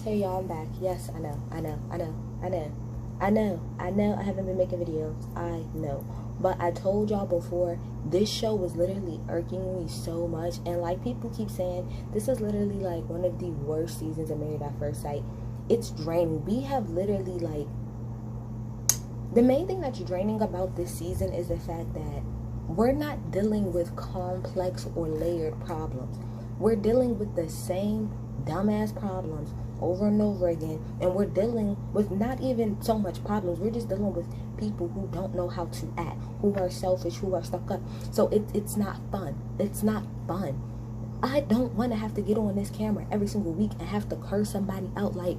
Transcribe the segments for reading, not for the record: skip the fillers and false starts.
Hey y'all, I'm back. Yes, I know. I haven't been making videos. I know. But I told y'all before, this show was literally irking me so much. And like people keep saying, this is literally like one of the worst seasons of Married at First Sight. It's draining. We have literally like, the main thing that's draining about this season is the fact that we're not dealing with complex or layered problems. We're dealing with the same dumbass problems over and over again, and we're dealing with not even so much problems. We're just dealing with people who don't know how to act, who are selfish, who are stuck up. So it's not fun. It's not fun. I don't want to have to get on this camera every single week and have to curse somebody out. Like,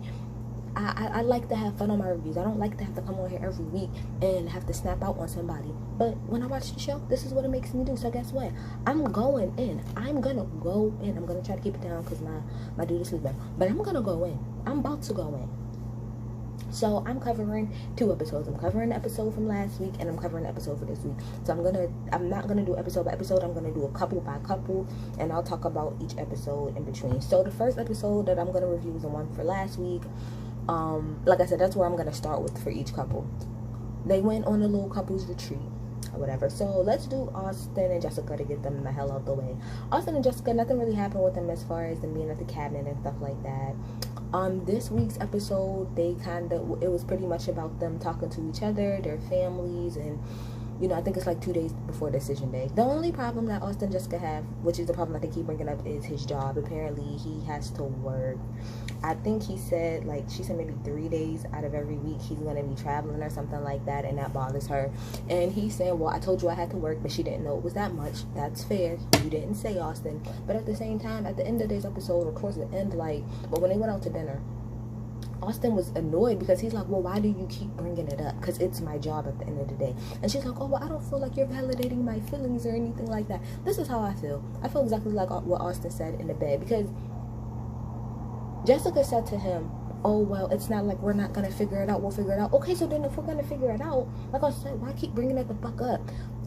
I like to have fun on my reviews. I don't like to have to come on here every week and have to snap out on somebody. But when I watch the show, this is what it makes me do. So guess what? I'm going in. I'm gonna go in. I'm gonna try to keep it down because my dude is sleeping. But I'm gonna go in. I'm about to go in. So I'm covering 2 episodes. I'm covering the episode from last week and I'm covering the episode for this week. So I'm not gonna do episode by episode. I'm gonna do a couple by couple, and I'll talk about each episode in between. So the first episode that I'm gonna review is the one for last week. Like I said, that's where I'm gonna start with for each couple. They went on a little couples retreat or whatever. So let's do Austin and Jessica to get them the hell out the way. Austin and Jessica, nothing really happened with them as far as them being at the cabinet and stuff like that. This week's episode, it was pretty much about them talking to each other, their families, and I think it's like 2 days before decision day. The only problem that Austin and Jessica have, which is the problem that they keep bringing up, is his job. Apparently, he has to work. I think she said maybe 3 days out of every week he's going to be traveling or something like that, and that bothers her. And he said, well, I told you I had to work, but she didn't know it was that much. That's fair. You didn't say, Austin. But at the same time, at the end of this episode, or towards the end, but when they went out to dinner, Austin was annoyed because he's like, well, why do you keep bringing it up? Because it's my job at the end of the day. And she's like, oh, well, I don't feel like you're validating my feelings or anything like that. This is how I feel. I feel exactly like what Austin said in the bed, because Jessica said to him, oh, well, it's not like we're not going to figure it out. We'll figure it out. Okay, so then if we're going to figure it out, like I said, why keep bringing it the fuck up?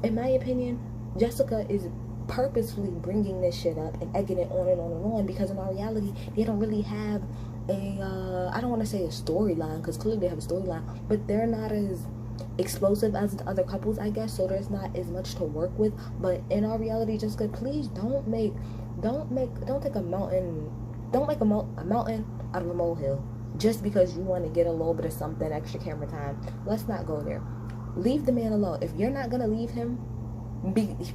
In my opinion, Jessica is purposefully bringing this shit up and egging it on and on and on, because in all reality, they don't really have I don't want to say a storyline, because clearly they have a storyline, but they're not as explosive as the other couples, I guess, so there's not as much to work with. But in all reality, Jessica, please don't make a mountain out of a molehill just because you want to get a little bit of something extra camera time. Let's not go there. Leave the man alone. If you're not gonna leave him,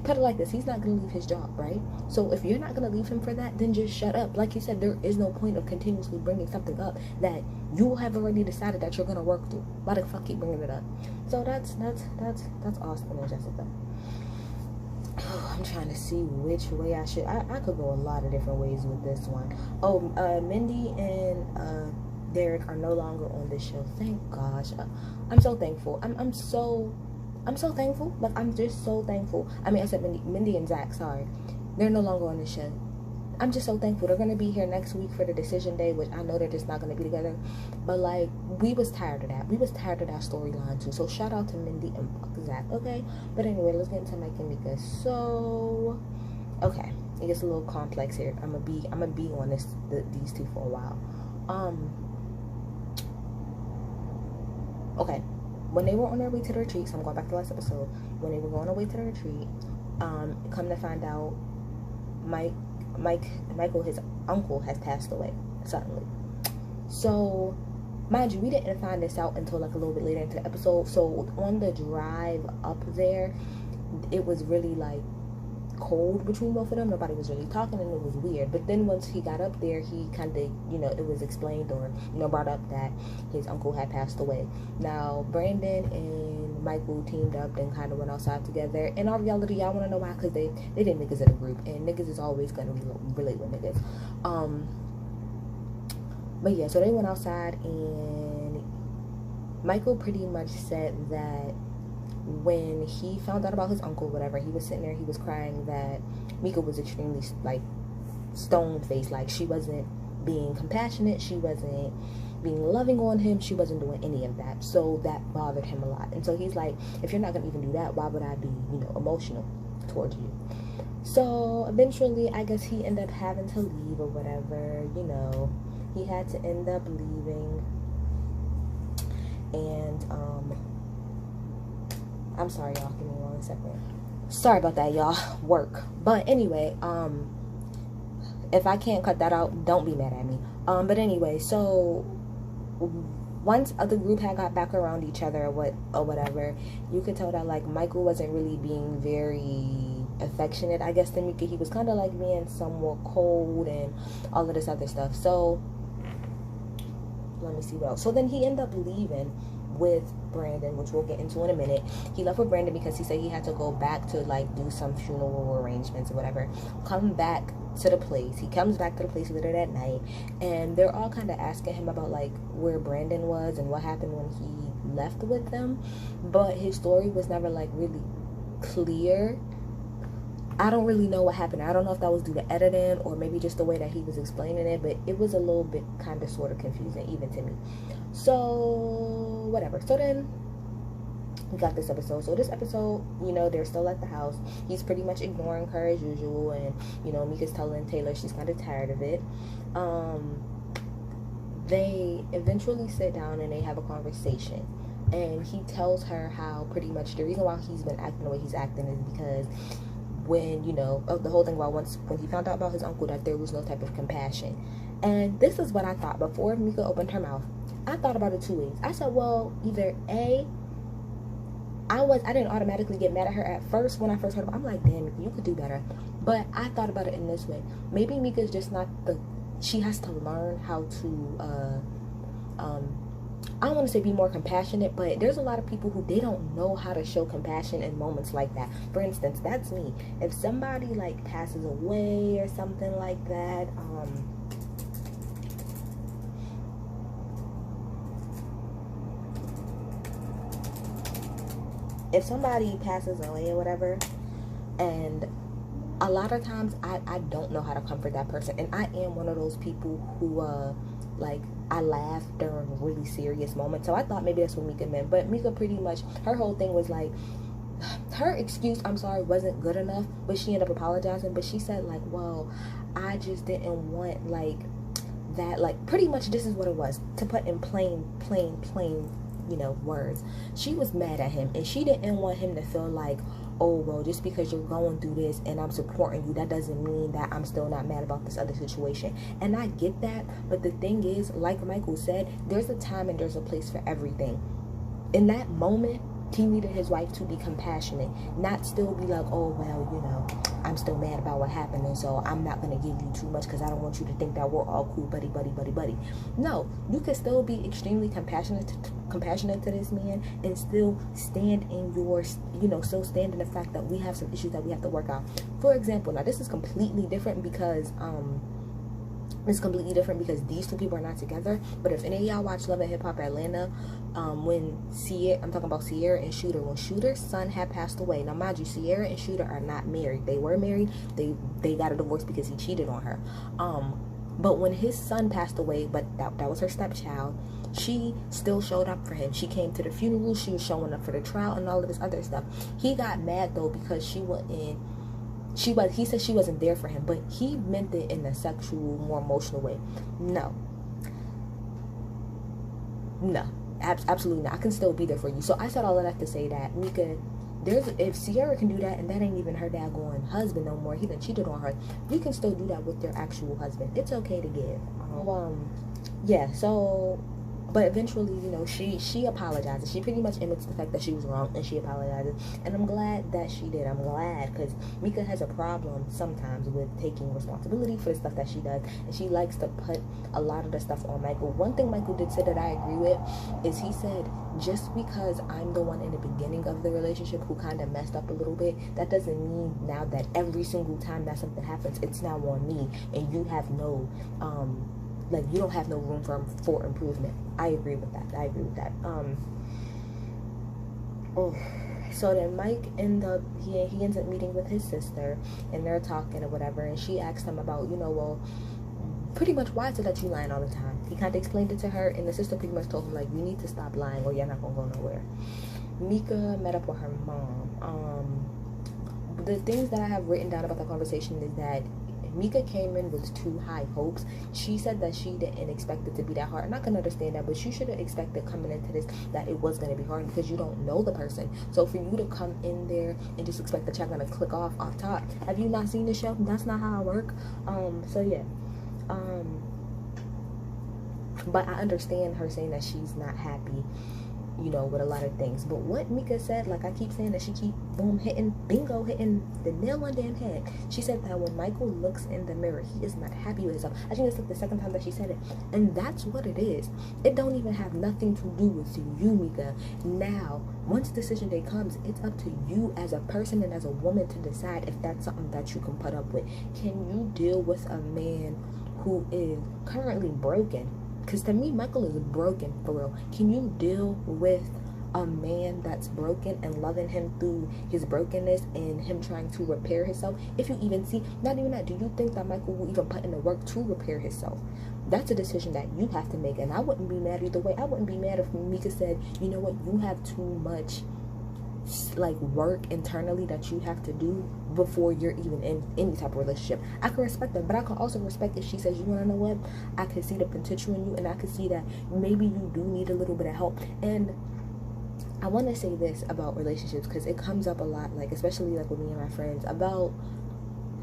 put it like this, he's not going to leave his job, right? So if you're not going to leave him for that, then just shut up. Like you said, there is no point of continuously bringing something up that you have already decided that you're going to work through. Why the fuck keep bringing it up? So that's Austin and Jessica. I'm trying to see which way I could go a lot of different ways with this one. Mindy and Derek are no longer on this show. Thank gosh. I'm so thankful. I'm so thankful. Like, I'm just so thankful. I mean, I said Mindy and Zach, sorry. They're no longer on the show. I'm just so thankful. They're going to be here next week for the decision day, which I know they're just not going to be together. But, like, we was tired of that. We was tired of that storyline, too. So, shout out to Mindy and Zach, okay? But anyway, let's get into Mike and Mika. So, okay. It gets a little complex here. I'm gonna be on these two for a while. Okay. When they were on their way to the retreat, so I'm going back to the last episode, when they were going away to the retreat, come to find out, Michael, his uncle, has passed away suddenly. So, mind you, we didn't find this out until like a little bit later into the episode. So on the drive up there, it was really like cold between both of them. Nobody was really talking, and it was weird. But then once he got up there, he kind of, it was explained or brought up that his uncle had passed away. Now Brandon and Michael teamed up and kind of went outside together. In all reality, y'all want to know why? Because they did niggas in a group, and niggas is always going to relate with niggas. But yeah, so they went outside, and Michael pretty much said that when he found out about his uncle, whatever, he was sitting there, he was crying, that Mika was extremely, like, stone-faced. Like, she wasn't being compassionate, she wasn't being loving on him, she wasn't doing any of that. So that bothered him a lot. And so he's like, if you're not gonna even do that, why would I be, emotional towards you? So eventually, I guess he ended up having to leave or whatever, he had to end up leaving. And I'm sorry, y'all, give me 1 second. Sorry about that, y'all. Work. But anyway, if I can't cut that out, don't be mad at me. But anyway, so once the group had got back around each other or whatever, you could tell that, like, Michael wasn't really being very affectionate, I guess, to Mika. He was kind of like being somewhat cold and all of this other stuff. So let me see what else. So then he ended up leaving with Brandon, which we'll get into in a minute. He left with Brandon because he said he had to go back to, like, do some funeral arrangements or whatever. Come back to the place. He comes back to the place later that night, and they're all kind of asking him about, like, where Brandon was and what happened when he left with them. But his story was never, like, really clear. I don't really know what happened. I don't know if that was due to editing or maybe just the way that he was explaining it, but it was a little bit kind of sort of confusing even to me. So whatever. So then we got this episode. So this episode, you know, they're still at the house. He's pretty much ignoring her as usual, and, you know, Mika's telling Taylor she's kind of tired of it. They eventually sit down and they have a conversation, and he tells her how pretty much the reason why he's been acting the way he's acting is because when, you know, the whole thing about when he found out about his uncle, that there was no type of compassion. And this is what I thought before Mika opened her mouth. I thought about it 2 ways. I said, well, either A, I didn't automatically get mad at her at first when I first heard about it. I'm like, damn, Mika, you could do better. But I thought about it in this way. Maybe Mika's just not she has to learn how to I don't want to say be more compassionate, but there's a lot of people who they don't know how to show compassion in moments like that. For instance, that's me. If somebody, like, passes away or something like that, if somebody passes away or whatever, and a lot of times I don't know how to comfort that person, and I am one of those people who like, I laugh during really serious moments. So I thought maybe that's what Mika meant. But Mika pretty much, her whole thing was like, her excuse, I'm sorry, wasn't good enough, but she ended up apologizing. But she said, like, well, I just didn't want, like, that, like, pretty much this is what it was, to put in plain, you know, words. She was mad at him, and she didn't want him to feel like, oh, well, just because you're going through this and I'm supporting you, that doesn't mean that I'm still not mad about this other situation. And I get that, but the thing is, like Michael said, there's a time and there's a place for everything. In that moment, he needed his wife to be compassionate, not still be like, oh, well, you know, I'm still mad about what happened, and so I'm not going to give you too much because I don't want you to think that we're all cool, buddy. No, you can still be extremely compassionate to this man and still stand in your, you know, still stand in the fact that we have some issues that we have to work out. For example, now this is completely different because these two people are not together. But if any of y'all watch Love and Hip Hop Atlanta, when I'm talking about Sierra and Shooter, when Shooter's son had passed away. Now, mind you, Sierra and Shooter are not married. They were married. They got a divorce because he cheated on her. But when his son passed away, but that was her stepchild, she still showed up for him. She came to the funeral. She was showing up for the trial and all of this other stuff. He got mad though because he said she wasn't there for him, but he meant it in a sexual, more emotional way. No, absolutely not. I can still be there for you. So I said all of that to say that Mika, if Sierra can do that, and that ain't even her daggone husband no more, he done cheated on her, you can still do that with your actual husband. It's okay to give. Yeah, so, but eventually, you know, she apologizes. She pretty much admits the fact that she was wrong, and she apologizes. And I'm glad that she did. I'm glad, because Mika has a problem sometimes with taking responsibility for the stuff that she does, and she likes to put a lot of the stuff on Michael. One thing Michael did say that I agree with is he said, just because I'm the one in the beginning of the relationship who kind of messed up a little bit, that doesn't mean now that every single time that something happens, it's now on me, and you have no like, you don't have no room for improvement. I agree with that. So then Mike ends up meeting with his sister, and they're talking or whatever, and she asked him about, you know, well, pretty much, why is it that you lying all the time? He kind of explained it to her, and the sister pretty much told him, like, you need to stop lying or you're not gonna go nowhere. Mika met up with her mom. The things that I have written down about the conversation is that Mika came in with too high hopes. She said that she didn't expect it to be that hard, and I can understand that, but you should have expected coming into this that it was going to be hard because you don't know the person. So for you to come in there and just expect the check going to click off top, have you not seen the show? That's not how I work. So yeah. But I understand her saying that she's not happy, you know, with a lot of things. But what Mika said, like I keep saying, that she keep hitting the nail on damn head. She said that when Michael looks in the mirror, he is not happy with himself. I think it's like the second time that she said it, and that's what it is. It don't even have nothing to do with you, Mika. Now, once decision day comes, it's up to you as a person and as a woman to decide if that's something that you can put up with. Can you deal with a man who is currently broken? Because to me, Michael is broken, for real. Can you deal with a man that's broken and loving him through his brokenness and him trying to repair himself? If you even see, not even that, do you think that Michael will even put in the work to repair himself? That's a decision that you have to make, and I wouldn't be mad either way. I wouldn't be mad if Mika said, you know what, you have too much like work internally that you have to do before you're even in any type of relationship. I can respect that, but I can also respect if she says, you want to know what, I can see the potential in you, and I can see that maybe you do need a little bit of help. And I want to say this about relationships because it comes up a lot, like especially like with me and my friends, about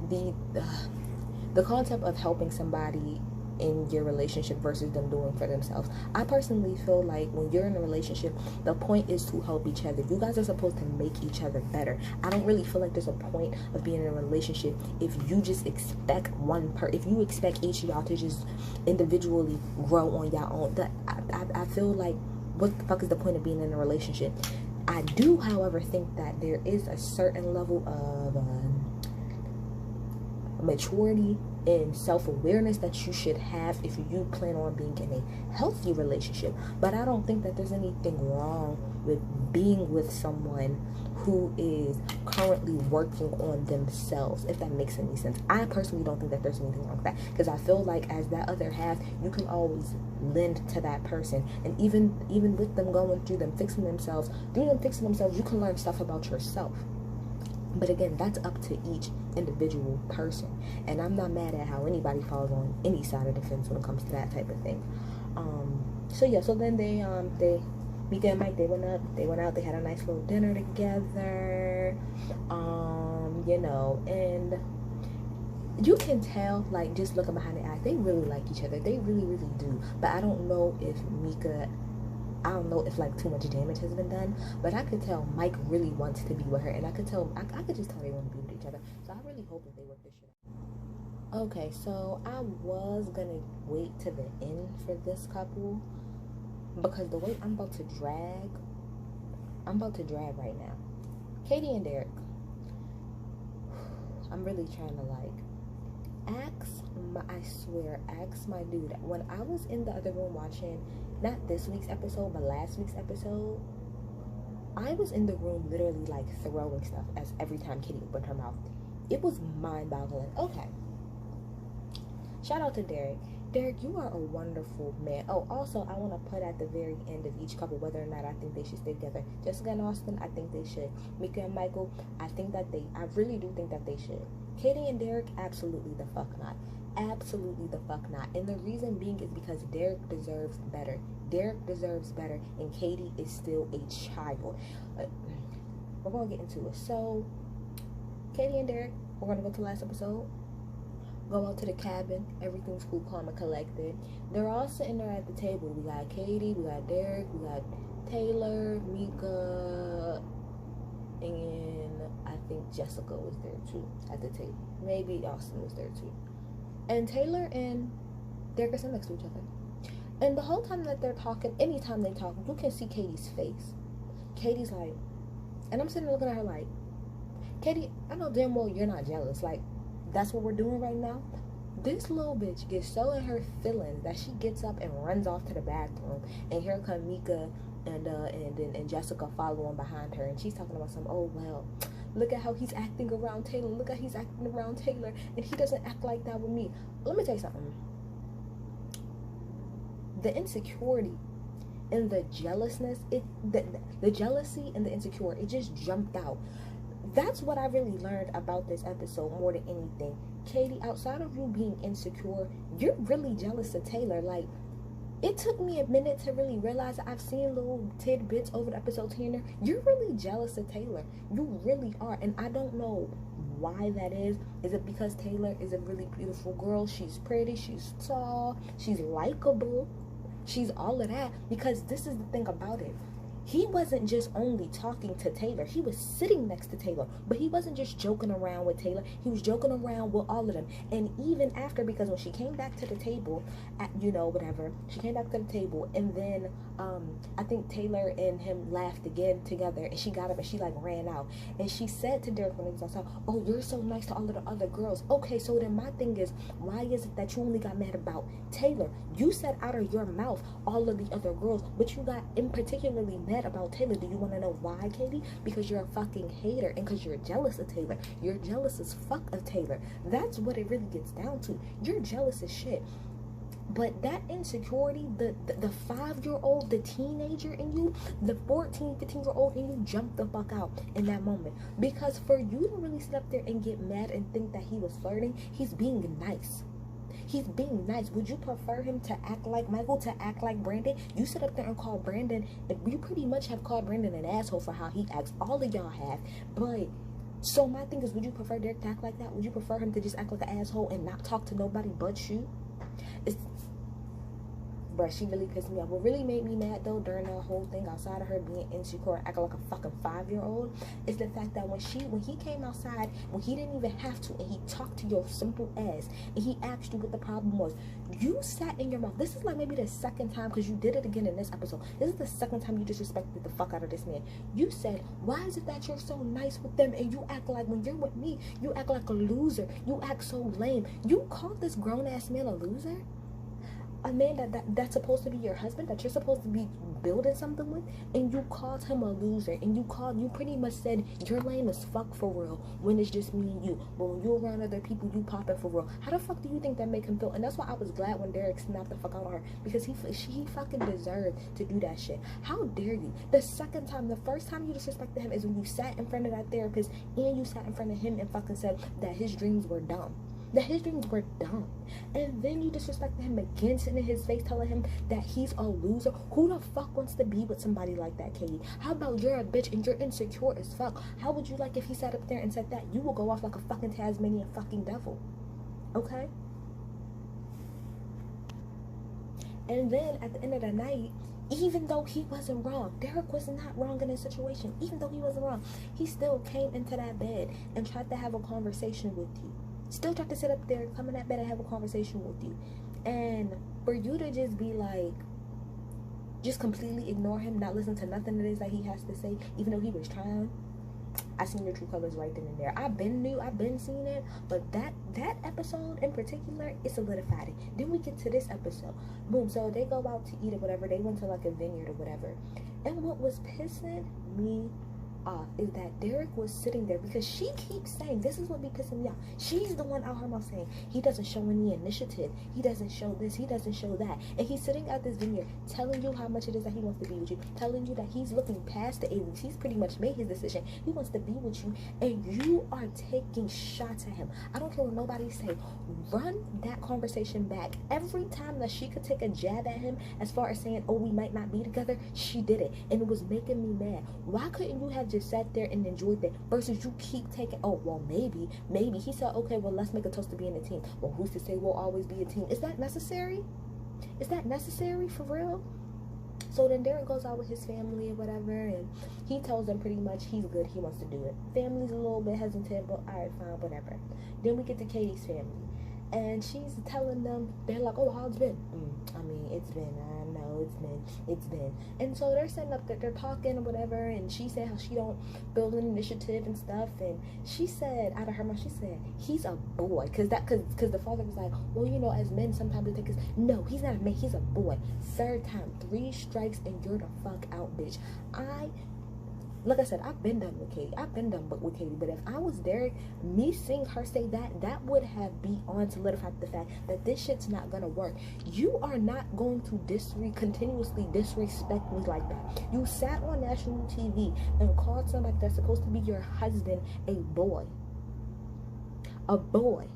the concept of helping somebody in your relationship versus them doing for themselves. I personally feel like when you're in a relationship, the point is to help each other. You guys are supposed to make each other better. I don't really feel like there's a point of being in a relationship if you just expect if you expect each of y'all to just individually grow on your own. I feel like, what the fuck is the point of being in a relationship? I do, however, think that there is a certain level of maturity and self-awareness that you should have if you plan on being in a healthy relationship. But I don't think that there's anything wrong with being with someone who is currently working on themselves, if that makes any sense. I personally don't think that there's anything wrong with that, because I feel like as that other half, you can always lend to that person, and even with them going through them fixing themselves, you can learn stuff about yourself. But again, that's up to each individual person, and I'm not mad at how anybody falls on any side of the fence when it comes to that type of thing. So yeah, so then they Mika and Mike, they went out, they had a nice little dinner together, you know, and you can tell, like, just looking behind the eyes, they really like each other. They really, really do. But I don't know if like too much damage has been done, but I could tell Mike really wants to be with her, and I could just tell they want to be with each other. So I really hope that they work this shit out. Okay, so I was gonna wait to the end for this couple, because the way I'm about to drag right now. Katie and Derek, I'm really trying to ask my dude. When I was in the other room watching, not this week's episode, but last week's episode, I was in the room literally like throwing stuff as every time Katie opened her mouth. It was mind-boggling. Okay. Shout out to Derek. Derek, you are a wonderful man. Oh, also, I want to put at the very end of each couple whether or not I think they should stay together. Jessica and Austin, I think they should. Mika and Michael, I really do think that they should. Katie and Derek, absolutely the fuck not. Absolutely the fuck not. And the reason being is because Derek deserves better. Derek deserves better, and Katie is still a child. We're going to get into it. So, Katie and Derek, we're going to go to the last episode. Go out to the cabin. Everything's cool, calm, and collected. They're all sitting there at the table. We got Katie, we got Derek, we got Taylor, Mika, and I think Jessica was there too at the table. Maybe Austin was there too. And Taylor and Derek are sitting next to each other. And the whole time that they're talking, anytime they talk, you can see Katie's face. Katie's like, and I'm sitting there looking at her like, Katie, I know damn well you're not jealous. Like, that's what we're doing right now. This little bitch gets so in her feelings that she gets up and runs off to the bathroom. And here come Mika and Jessica following behind her. And she's talking about some, oh, well, look at how he's acting around Taylor. Look at how he's acting around Taylor. And he doesn't act like that with me. Let me tell you something. The insecurity and the jealousness, the jealousy and the insecurity, it just jumped out. That's what I really learned about this episode more than anything. Katie, outside of you being insecure, you're really jealous of Taylor. Like, it took me a minute to really realize that. I've seen little tidbits over the episodes here and there. You're really jealous of Taylor. You really are. And I don't know why that is. Is it because Taylor is a really beautiful girl? She's pretty, she's tall, she's likable, she's all of that? Because this is the thing about it. He wasn't just only talking to Taylor. He was sitting next to Taylor. But he wasn't just joking around with Taylor. He was joking around with all of them. And even after, because when she came back to the table, whatever, she came back to the table, and then I think Taylor and him laughed again together, and she got up and she like ran out. And she said to Derek when he was outside, oh, you're so nice to all of the other girls. Okay, so then my thing is, why is it that you only got mad about Taylor? You said out of your mouth all of the other girls, but you got in particularly mad about Taylor. Do you want to know why, Katie? Because you're a fucking hater, and because you're jealous of Taylor. You're jealous as fuck of Taylor. That's what it really gets down to. You're jealous as shit. But that insecurity, the 5-year-old, the teenager in you, the 14, 15-year-old in you jumped the fuck out in that moment. Because for you to really sit up there and get mad and think that he was flirting, he's being nice. He's being nice. Would you prefer him to act like Michael, to act like Brandon? You sit up there and call Brandon, and you pretty much have called Brandon an asshole for how he acts. All of y'all have. But so my thing is, would you prefer Derek to act like that? Would you prefer him to just act like an asshole and not talk to nobody but you? Bruh, she really pissed me off. What really made me mad though during that whole thing, outside of her being insecure, acting like a fucking 5-year-old, is the fact that when he came outside, when he didn't even have to, and he talked to your simple ass, and he asked you what the problem was, you sat in your mouth. This is like maybe the second time, because you did it again in this episode. This is the second time you disrespected the fuck out of this man. You said, why is it that you're so nice with them, and you act like when you're with me, you act like a loser. You act so lame. You called this grown-ass man a loser? A man that's supposed to be your husband, that you're supposed to be building something with, and you called him a loser, and you pretty much said you're lame as fuck for real when it's just me and you, but when you're around other people, you pop it for real. How the fuck do you think that make him feel? And that's why I was glad when Derek snapped the fuck out on her, because he fucking deserved to do that shit. How dare you? The first time you disrespected him is when you sat in front of that therapist, and you sat in front of him and fucking said that his dreams were dumb. That his dreams were dumb. And then you disrespected him again, sitting in his face telling him that he's a loser. Who the fuck wants to be with somebody like that, Katie? How about you're a bitch and you're insecure as fuck? How would you like if he sat up there and said that? You will go off like a fucking Tasmanian fucking devil. Okay? And then at the end of the night, even though he wasn't wrong, Derek was not wrong in this situation. Even though he wasn't wrong, he still came into that bed and tried to have a conversation with you. Still tried to sit up there, come in that bed and have a conversation with you. And for you to just be like, just completely ignore him, not listen to nothing it is that he has to say, even though he was trying. I seen your true colors right then and there. I've been seeing it, but that episode in particular, it solidified it. Then we get to this episode. Boom. So they go out to eat or whatever. They went to like a vineyard or whatever. And what was pissing me off is that Derek was sitting there, because she keeps saying, this is what be pissing me off, she's the one out her mouth saying he doesn't show any initiative, he doesn't show this, he doesn't show that, and he's sitting at this vineyard telling you how much it is that he wants to be with you, telling you that he's looking past the aliens, he's pretty much made his decision, he wants to be with you, and you are taking shots at him. I don't care what nobody say, run that conversation back. Every time that she could take a jab at him as far as saying, oh, we might not be together, she did it, and it was making me mad. Why couldn't you have just sat there and enjoyed that, versus you keep taking, oh, well, maybe he said, okay, well, let's make a toast to being a team. Well, who's to say we'll always be a team? Is that necessary? Is that necessary for real? So then Derek goes out with his family or whatever, and he tells them pretty much he's good, he wants to do it. Family's a little bit hesitant, but alright, fine, whatever. Then we get to Katie's family, and she's telling them, they're like, oh, how's it been? I mean, it's been, I know, it's been. And so they're sitting up there, they're talking or whatever, and she said how she don't build an initiative and stuff, and she said, out of her mouth, she said, he's a boy, because the father was like, well, you know, as men, sometimes we think it's, no, he's not a man, he's a boy. Third time, 3 strikes, and you're the fuck out, bitch. Like I said, I've been done with Katie. But if I was Derek, me seeing her say that would have beyond solidified the fact that this shit's not gonna work. You are not going to continuously disrespect me like that. You sat on national TV and called somebody that's supposed to be your husband a boy. A boy.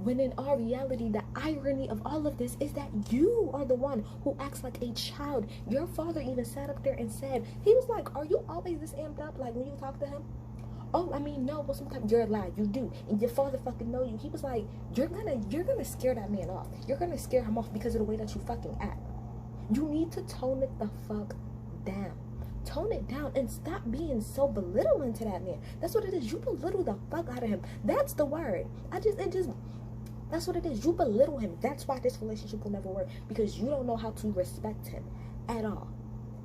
When in all reality, the irony of all of this is that you are the one who acts like a child. Your father even sat up there and said, he was like, are you always this amped up, like when you talk to him? Oh, I mean, no, but sometimes you're a lie. You do. And your father fucking know you. He was like, you're gonna scare that man off. You're gonna scare him off because of the way that you fucking act. You need to tone it the fuck down. Tone it down and stop being so belittling to that man. That's what it is. You belittle the fuck out of him. That's the word. That's what it is. You belittle him. That's why this relationship will never work. Because you don't know how to respect him at all.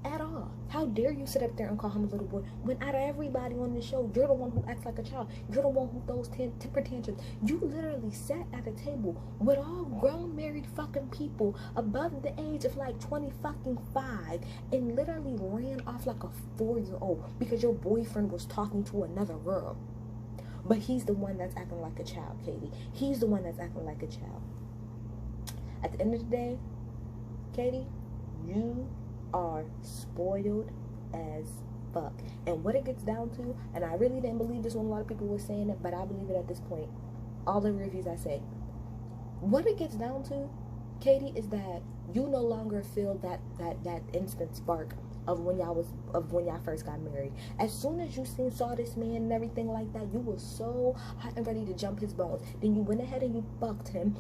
At all. How dare you sit up there and call him a little boy when out of everybody on the show, you're the one who acts like a child. You're the one who throws temper tantrums. You literally sat at a table with all grown married fucking people above the age of like 20 fucking 5 and literally ran off like a 4-year-old because your boyfriend was talking to another girl. But he's the one that's acting like a child, Katie. He's the one that's acting like a child. At the end of the day, Katie, you are spoiled as fuck. And what it gets down to, and I really didn't believe this when a lot of people were saying it, but I believe it at this point. All the reviews I say, what it gets down to, Katie, is that you no longer feel that instant spark of when y'all first got married. As soon as you saw this man and everything like that, you were so hot and ready to jump his bones. Then you went ahead and you fucked him.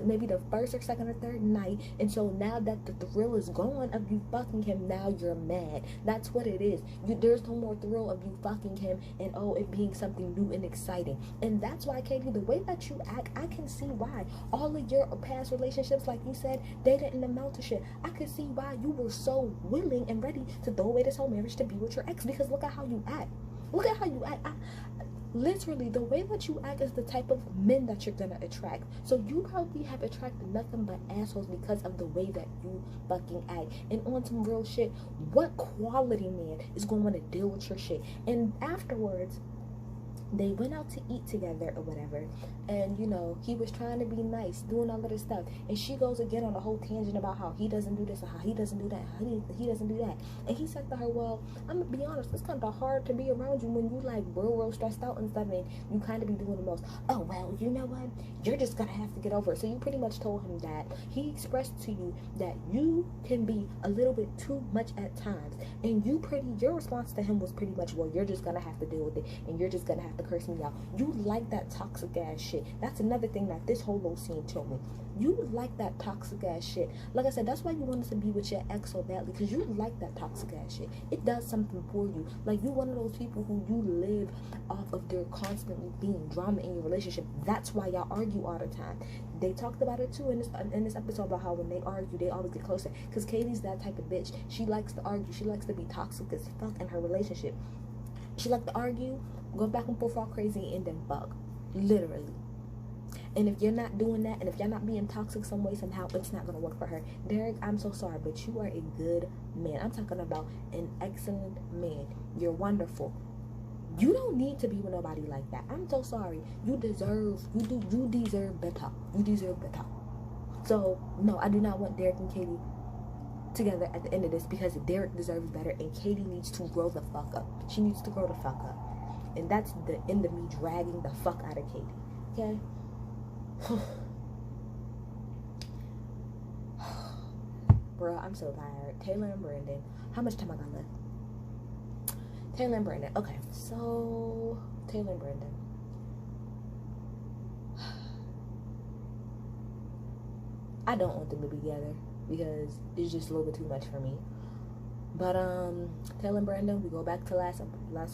Maybe the first or second or third night. And so now that the thrill is gone of you fucking him, now you're mad. That's what it is. There's no more thrill of you fucking him and it being something new and exciting. And that's why, Katie, the way that you act, I can see why. All of your past relationships, like you said, they didn't amount to shit. I could see why you were so willing and ready to throw away this whole marriage to be with your ex, because look at how you act. Look at how you act. Literally, the way that you act is the type of men that you're gonna attract. So you probably have attracted nothing but assholes because of the way that you fucking act. And on some real shit, what quality man is gonna want to deal with your shit? And afterwards, they went out to eat together or whatever, and he was trying to be nice, doing all of this stuff, and she goes again on a whole tangent about how he doesn't do this or how he doesn't do that, how he doesn't do that. And he said to her, well, I'm gonna be honest, it's kind of hard to be around you when you like real stressed out and stuff, and you kind of be doing the most. Oh, well, you know what, you're just gonna have to get over it. So you pretty much told him that he expressed to you that you can be a little bit too much at times, and your response to him was pretty much, well, you're just gonna have to deal with it, and you're just gonna have to curse me out. You like that toxic ass shit. That's another thing that this whole little scene told me. You like that toxic ass shit. Like I said, that's why you wanted to be with your ex so badly, because you like that toxic ass shit. It does something for you. Like, you one of those people who you live off of there constantly being drama in your relationship. That's why y'all argue all the time. They talked about it too in this episode about how when they argue, they always get closer. Because Katie's that type of bitch. She likes to argue. She likes to be toxic as fuck in her relationship. She likes to argue, go back and forth all crazy, and then fuck. Literally. And if you're not doing that, and if you're not being toxic some way, somehow, it's not going to work for her. Derek, I'm so sorry, but you are a good man. I'm talking about an excellent man. You're wonderful. You don't need to be with nobody like that. I'm so sorry. You deserve better. You deserve better. So, no, I do not want Derek and Katie together at the end of this, because Derek deserves better and Katie needs to grow the fuck up. She needs to grow the fuck up. And that's the end of me dragging the fuck out of Katie. Okay? Bro, I'm so tired. Taylor and Brandon. How much time I got left? Taylor and Brandon. Okay, so Taylor and Brandon. I don't want them to be together because it's just a little bit too much for me. But Taylor and Brandon, we go back to last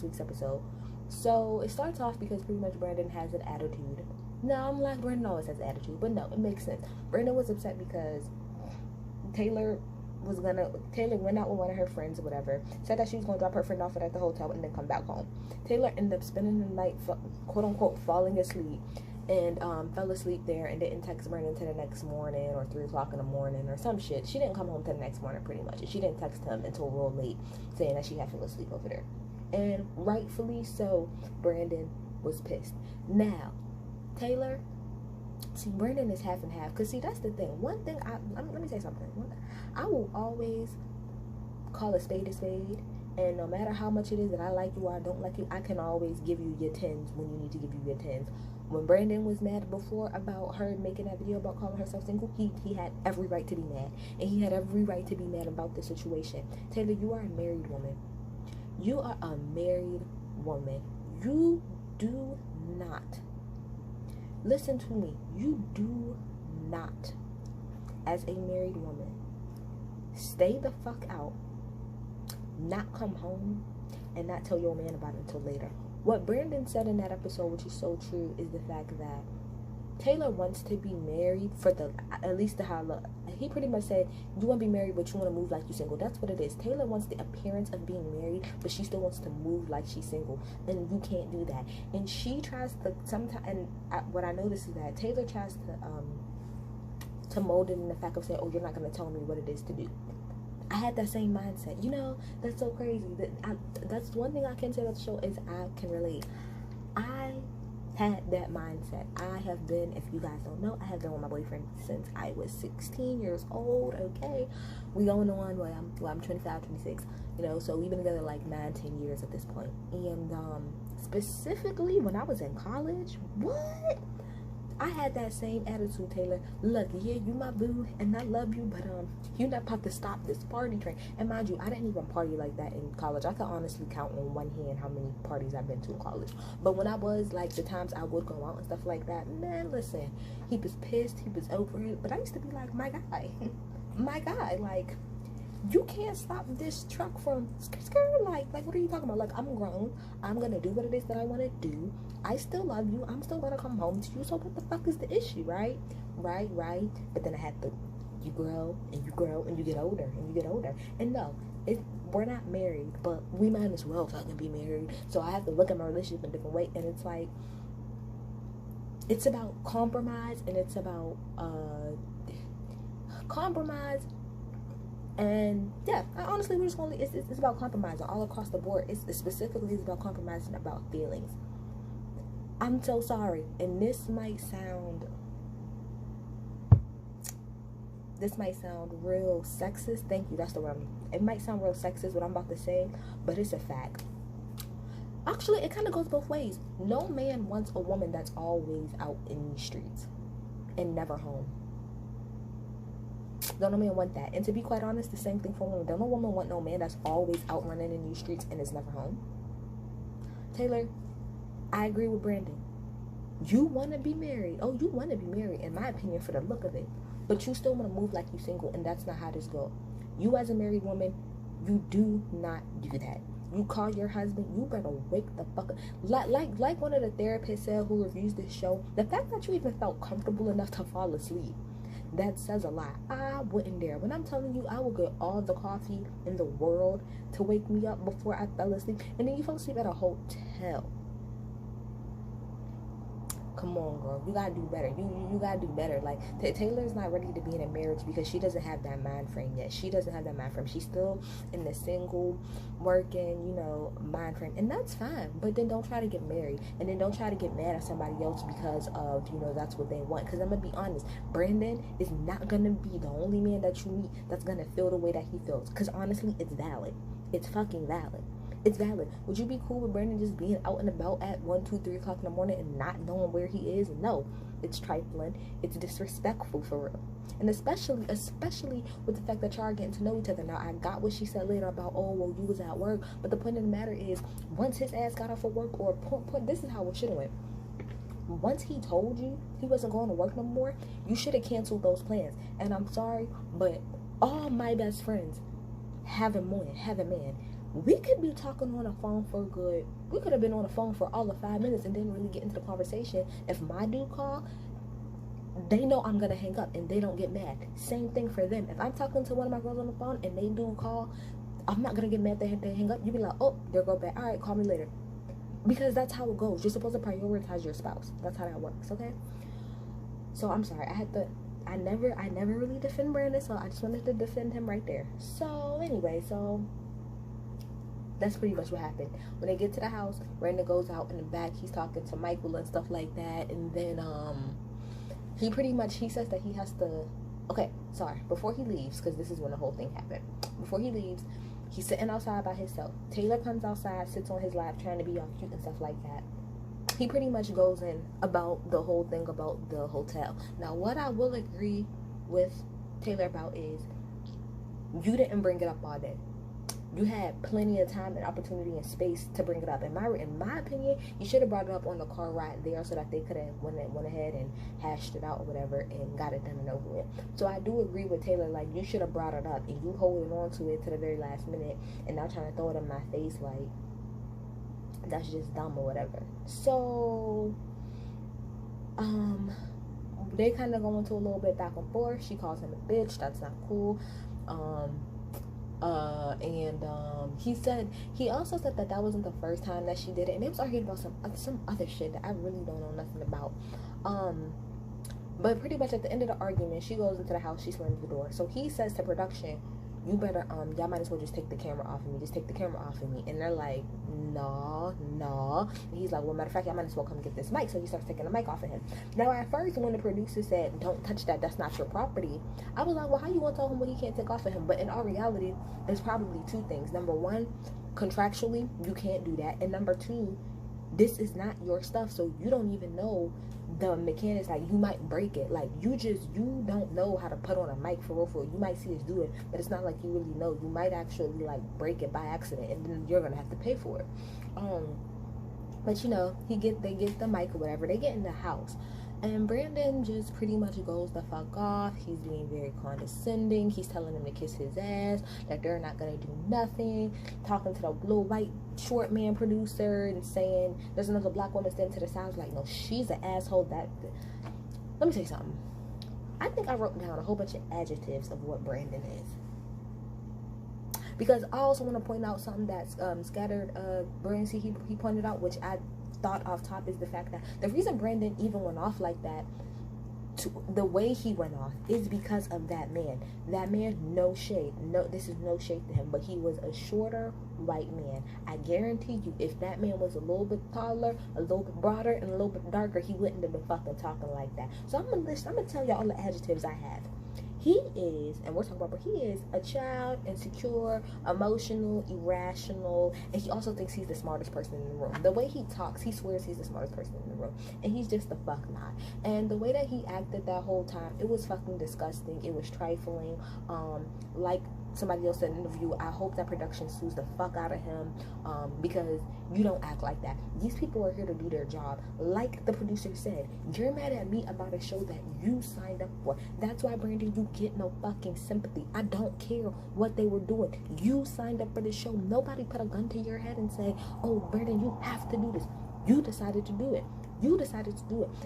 week's episode. So it starts off because pretty much Brandon has an attitude. No, I'm like, Brandon always has an attitude, but no, it makes sense. Brandon was upset because Taylor went out with one of her friends or whatever, said that she was going to drop her friend off at the hotel and then come back home. Taylor ended up spending the night, quote unquote, falling asleep, and fell asleep there and didn't text Brandon until the next morning or 3 o'clock in the morning or some shit. She didn't come home till the next morning pretty much, and she didn't text him until real late saying that she had fell asleep over there. And rightfully so, Brandon was pissed. Now, Taylor, see, Brandon is half and half. Because, see, that's the thing. One thing, let me say something. I will always call a spade. And no matter how much it is that I like you or I don't like you, I can always give you your 10s when you need to give you your 10s. When Brandon was mad before about her making that video about calling herself single, he had every right to be mad. And he had every right to be mad about the situation. Taylor, you are a married woman. You are a married woman. You do not, listen to me, you do not, as a married woman, stay the fuck out, not come home, and not tell your man about it until later. What Brandon said in that episode, which is so true, is the fact that Taylor wants to be married for the, at least the how, he pretty much said, you want to be married, but you want to move like you're single. That's what it is. Taylor wants the appearance of being married, but she still wants to move like she's single, and you can't do that. And she tries to, sometimes, and what I notice is that Taylor tries to mold it in the fact of saying, oh, you're not going to tell me what it is to do. I had that same mindset. You know, that's so crazy. That's one thing I can say about the show is I can relate. I had that mindset. I have been, if you guys don't know, I have been with my boyfriend since I was 16 years old. Okay, we going on, I'm 25, 26, you know, so we've been together like 9-10 years at this point. And specifically when I was in college, what, I had that same attitude, Taylor. Look, yeah, you my boo, and I love you, but you're not about to stop this party train. And mind you, I didn't even party like that in college. I can honestly count on one hand how many parties I've been to in college. But when I was, like, the times I would go out and stuff like that, man, listen, he was pissed, he was over it. But I used to be like, my guy, my guy, like, you can't stop this truck from like what are you talking about? Like, I'm grown, I'm gonna do what it is that I want to do. I still love you, I'm still gonna come home to you, so what the fuck is the issue? Right. But then I had to, you grow and you grow and you get older and you get older, and no, we're not married, but we might as well fucking be married. So I have to look at my relationship in a different way. And it's like, it's about compromise, and it's about compromise. And yeah, honestly, we're just only, it's about compromising all across the board. It's specifically about compromising about feelings. I'm so sorry, and this might sound real sexist. Thank you, that's the word. It might sound real sexist what I'm about to say, but it's a fact. Actually, it kind of goes both ways. No man wants a woman that's always out in these streets and never home. Don't no man want that. And to be quite honest, the same thing for women. Don't no woman want no man that's always out running in these streets and is never home. Taylor, I agree with Brandon. You want to be married. Oh, you want to be married, in my opinion, for the look of it. But you still want to move like you single, and that's not how this goes. You as a married woman, you do not do that. You call your husband, you better wake the fuck up. Like one of the therapists said who reviews this show, the fact that you even felt comfortable enough to fall asleep, that says a lot. I wouldn't dare. When I'm telling you, I would get all the coffee in the world to wake me up before I fell asleep. And then you fell asleep at a hotel. Come on, girl. You gotta do better. You gotta do better. Like, Taylor's not ready to be in a marriage because she doesn't have that mind frame yet. She doesn't have that mind frame. She's still in the single, working, you know, mind frame. And that's fine. But then don't try to get married. And then don't try to get mad at somebody else because of, you know, that's what they want. Because I'm gonna be honest, Brandon is not gonna be the only man that you meet that's gonna feel the way that he feels. Because honestly, it's valid. It's fucking valid. It's valid. Would you be cool with Brandon just being out and about at 1, 2, 3 o'clock in the morning and not knowing where he is? No. It's trifling. It's disrespectful, for real. And especially with the fact that y'all are getting to know each other. Now, I got what she said later about, oh, well, you was at work. But the point of the matter is, once his ass got off of work, or this is how it should have went. Once he told you he wasn't going to work no more, you should have canceled those plans. And I'm sorry, but all my best friends have a man. We could be talking on the phone for good. We could have been on the phone for all of 5 minutes and didn't really get into the conversation. If my dude call, they know I'm gonna hang up and they don't get mad. Same thing for them. If I'm talking to one of my girls on the phone and they do call, I'm not gonna get mad that they hang up. You be like, oh, there go back. All right, call me later. Because that's how it goes. You're supposed to prioritize your spouse. That's how that works, okay? So I'm sorry. I never really defend Brandon, so I just wanted to defend him right there. So anyway, that's pretty much what happened. When they get to the house, Brandon goes out in the back. He's talking to Michael and stuff like that. And then he says that he has to, okay, sorry, before he leaves, because this is when the whole thing happened. Before he leaves, he's sitting outside by himself. Taylor comes outside, sits on his lap, trying to be all cute and stuff like that. he pretty much goes in about the whole thing about the hotel. Now, what I will agree with Taylor about is you didn't bring it up all day. You had plenty of time and opportunity and space to bring it up. In my opinion, you should have brought it up on the car ride there so that they could have went ahead and hashed it out or whatever and got it done and over with. So I do agree with Taylor, like, you should have brought it up, and you holding on to it to the very last minute and not trying to throw it in my face like that's just dumb or whatever. So they kind of go into a little bit back and forth. She calls him a bitch. That's not cool. He also said that wasn't the first time that she did it, and they was arguing about some other shit that I really don't know nothing about. But pretty much at the end of the argument, she goes into the house, she slams the door. So he says to production, you better, y'all might as well just take the camera off of me. Just take the camera off of me. And they're like, nah. And he's like, well, matter of fact, y'all might as well come get this mic. So he starts taking the mic off of him. Now, at first, when the producer said, don't touch that, that's not your property, I was like, well, how you want to tell him what he can't take off of him? But in all reality, there's probably two things. Number one, contractually, you can't do that. And number two, this is not your stuff, so you don't even know the mechanics. Like, you might break it. Like, you don't know how to put on a mic for real. You might see us do it, but it's not like you really know. You might actually like break it by accident, and then you're gonna have to pay for it. But you know, they get the mic or whatever. They get in the house, and Brandon just pretty much goes the fuck off. He's being very condescending. He's telling them to kiss his ass, that they're not gonna do nothing. Talking to the little white short man producer and saying there's another black woman standing to the side. I was like, no, she's an asshole. Let me tell you something. I think I wrote down a whole bunch of adjectives of what Brandon is, because I also want to point out something that's scattered Brancy he pointed out, which I thought off top, is the fact that the reason Brandon even went off like that, the way he went off, is because of that man. That man, no shade, this is no shade to him, but he was a shorter white man. I guarantee you, if that man was a little bit taller, a little bit broader, and a little bit darker, he wouldn't have been fucking talking like that. So I'm gonna tell you all the adjectives I have. He is, and we're talking about, but he is a child, insecure, emotional, irrational, and he also thinks he's the smartest person in the room. The way he talks, he swears he's the smartest person in the room, and he's just the fuck not. And the way that he acted that whole time, it was fucking disgusting. It was trifling. Like somebody else said in the interview, I hope that production sues the fuck out of him, because you don't act like that. These people are here to do their job. Like the producer said, you're mad at me about a show that you signed up for. That's why, Brandon, you get no fucking sympathy. I don't care what they were doing. You signed up for the show. Nobody put a gun to your head and say, oh, Brandon, you have to do this. You decided to do it.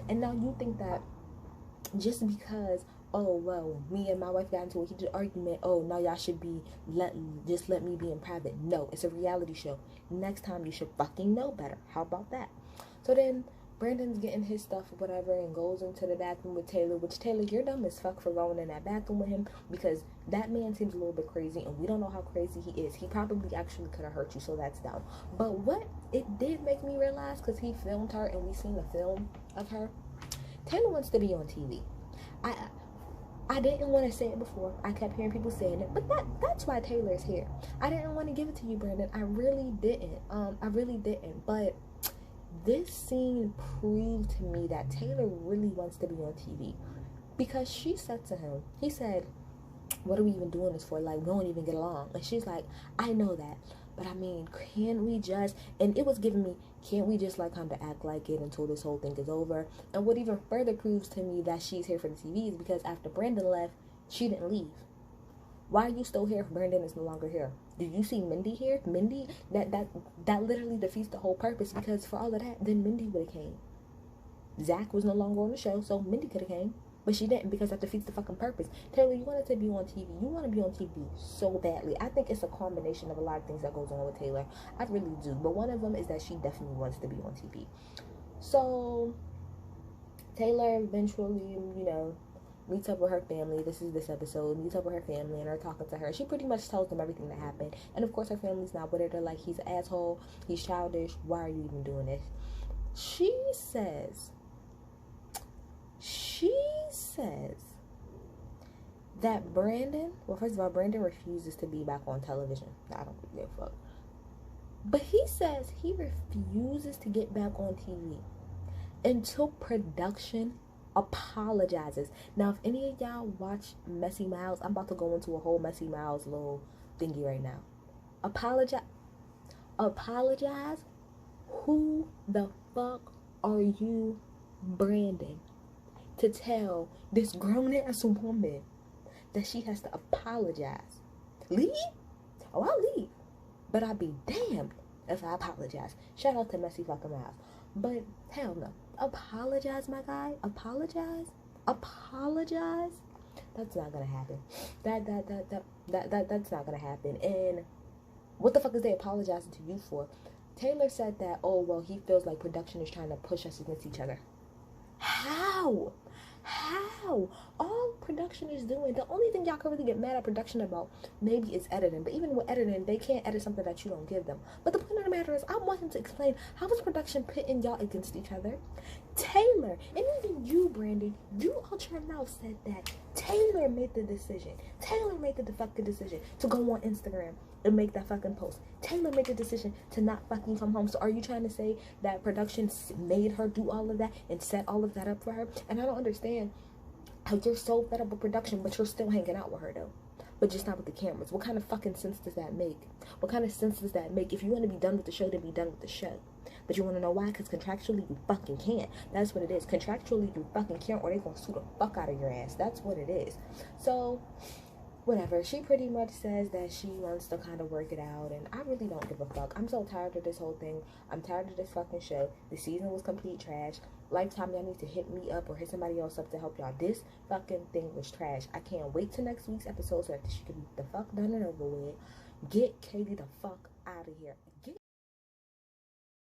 And now you think that just because, oh, well, me and my wife got into a heated argument, oh, now y'all should just let me be in private. No, it's a reality show. Next time you should fucking know better. How about that? So then Brandon's getting his stuff or whatever and goes into the bathroom with Taylor, which, Taylor, you're dumb as fuck for going in that bathroom with him, because that man seems a little bit crazy, and we don't know how crazy he is. He probably actually could have hurt you, so that's dumb. But what it did make me realize, because he filmed her and we seen the film of her, Taylor wants to be on TV. I didn't want to say it before. I kept hearing people saying it, but that's why Taylor's here. I didn't want to give it to you, Brandon. I really didn't. But this scene proved to me that Taylor really wants to be on TV, because she said to him, he said, what are we even doing this for? Like, we don't even get along. And she's like, I know that, but I mean, can't we just, and it was giving me, can't we just like kind of act like it until this whole thing is over? And what even further proves to me that she's here for the TV is because after Brandon left, she didn't leave. Why are you still here if Brandon is no longer here? Did you see Mindy here? Mindy, that literally defeats the whole purpose, because for all of that, then Mindy would have came. Zach was no longer on the show, so Mindy could have came. But she didn't, because that defeats the fucking purpose. Taylor, you wanted to be on TV. You want to be on TV so badly. I think it's a combination of a lot of things that goes on with Taylor. I really do. But one of them is that she definitely wants to be on TV. So Taylor eventually, meets up with her family. This is this episode. Meets up with her family and are talking to her. She pretty much tells them everything that happened. And of course her family's not with her. They're like, he's an asshole. He's childish. Why are you even doing this? She says that Brandon, well, first of all, Brandon refuses to be back on television. I don't give a fuck. But he says he refuses to get back on TV. until production apologizes. Now, if any of y'all watch Messy Miles, I'm about to go into a whole Messy Miles little thingy right now. Apologize? Who the fuck are you branding to tell this grown-ass woman that she has to apologize? Leave? Oh, I'll leave. But I'll be damned if I apologize. Shout out to Messy fucking Miles. But hell no. Apologize, my guy. Apologize. That's not gonna happen. That's not gonna happen. And what the fuck is they apologizing to you for? Taylor said that, oh, well, he feels like production is trying to push us against each other. How? All production is doing, the only thing y'all can really get mad at production about maybe is editing. But even with editing, they can't edit something that you don't give them. But the point of the matter is, I want him to explain, how is production pitting y'all against each other? Taylor, and even you, Brandon, you out your mouth said that Taylor made the decision. Taylor made the fucking decision to go on Instagram and make that fucking post. Taylor made the decision to not fucking come home. So are you trying to say that production made her do all of that and set all of that up for her? And I don't understand how you're so fed up with production, but you're still hanging out with her though. But just not with the cameras. What kind of fucking sense does that make? What kind of sense does that make? If you want to be done with the show, then be done with the show. But you want to know why? Because contractually you fucking can't. That's what it is. Contractually you fucking can't, or they gonna sue the fuck out of your ass. That's what it is. So whatever. She pretty much says that she wants to kind of work it out, and I really don't give a fuck. I'm so tired of this whole thing. I'm tired of this fucking show. The season was complete trash. Lifetime, y'all need to hit me up or hit somebody else up to help y'all. This fucking thing was trash. I can't wait till next week's episode so that she can be the fuck done and over with. Get Katie the fuck out of here.